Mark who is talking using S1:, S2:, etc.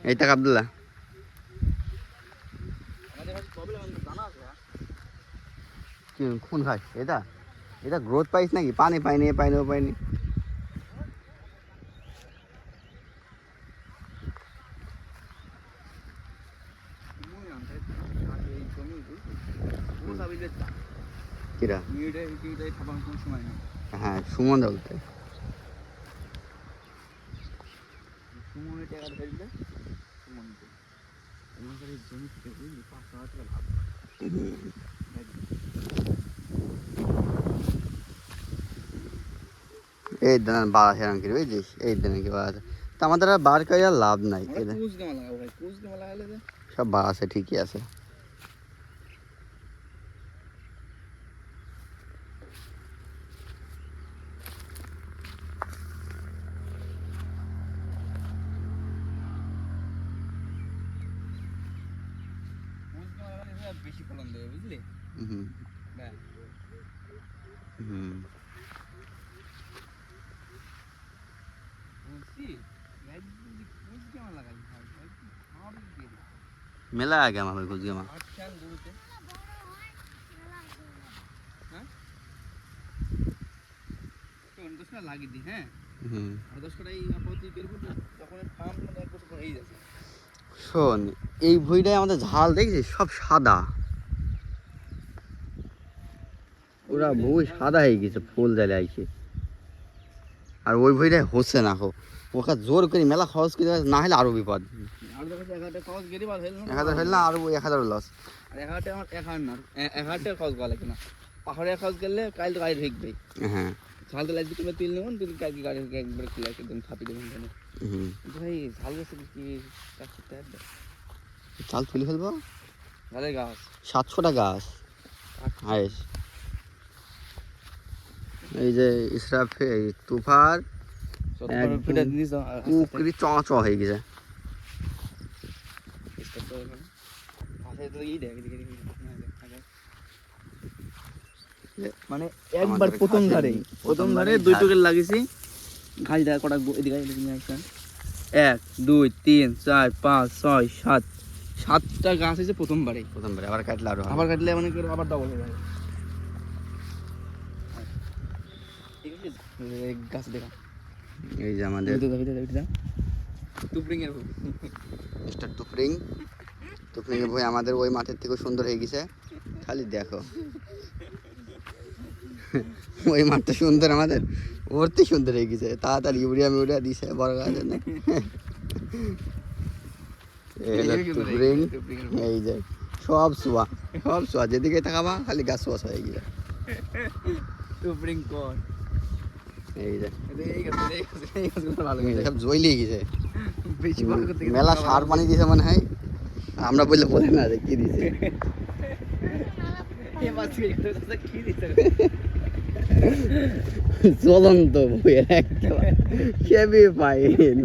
S1: এইটা আব্দুল্লাহ কোন ঘাস এটা? এটা গ্রোথ পাইস নাকি? পানি পাইনি পাইনি কিরা? হ্যাঁ সুমন বলতে এই দিন বাড়া সেরাম কি বুঝছিস? এই দিনে কি বাড়া তা আমাদের আর বার করে আর লাভ নাই, সব বাড়া আছে ঠিকই আছে।
S2: বেশি ফলন দেবে বুঝলি?
S1: মেলা আগে আমার কুচগে মা
S2: লাগিয়ে দিই। হ্যাঁ
S1: শোন, এই ভুঁইটাই আমাদের ঝাল দেখছিস সব সাদা, পুরা ভুঁই সাদা হয়ে গেছে, ফুল জ্বালে আইছে। আর ওই ভুঁইটাই হচ্ছে না, ওকে জোর করে মেলা খরচ করে না হলে আরো বিপদ। 1000 ফেল না আরো 1000 লস।
S2: পাহাড়ে খরচ করলে কাল তো গাড়ি ঢুকবে।
S1: হ্যাঁ
S2: ঝাল তো লাগবে, তুমি তেল নেবেন, তুমি কালকে গাড়ি একবার খুলে একদম থাপি দেবেন। ভাই ঝাল গেছে কি
S1: চাল তুলে ফেলবো।
S2: ঝালের গাছ
S1: 700টা গাছ হাইস। এই যে ইসরাফে তুফার পুকুরি চ হয়ে গেছে।
S2: মানে একবার প্রথম ধারে 2 টুকের লাগিয়েছি ঘাস দেখা কটা এদিকে 1 2 3 4 5 6 7 7টা গাছ আছে প্রথমবারে।
S1: আবার কাটলে
S2: আবার কাটলে মানে আবার ডবল হয়ে যাবে। গাছ দেখা
S1: এই যে আমাদের
S2: টুপরিং এর
S1: মিস্টার টুপরিং এর বই আমাদের ওই মাঠের থেকে সুন্দর হয়ে গেছে। খালি দেখো ওই মাঠটা সুন্দর, আমাদের ওরতে সুন্দর হয়ে গেছে। তাড়াতাড়ি ইউরিয়া দিছে বড় গাছ। এই যে সব শোয়া যেদিকে তাকাবা খালি গাছ শোয়া হয়ে গেছে। এই যে সব জইলিয়ে গেছে, মেলা সার পানি দিয়েছে মনে হয়। আমরা বললে বলে না রে কি দিছে। চলন্ত বইয়ের একটা পাইন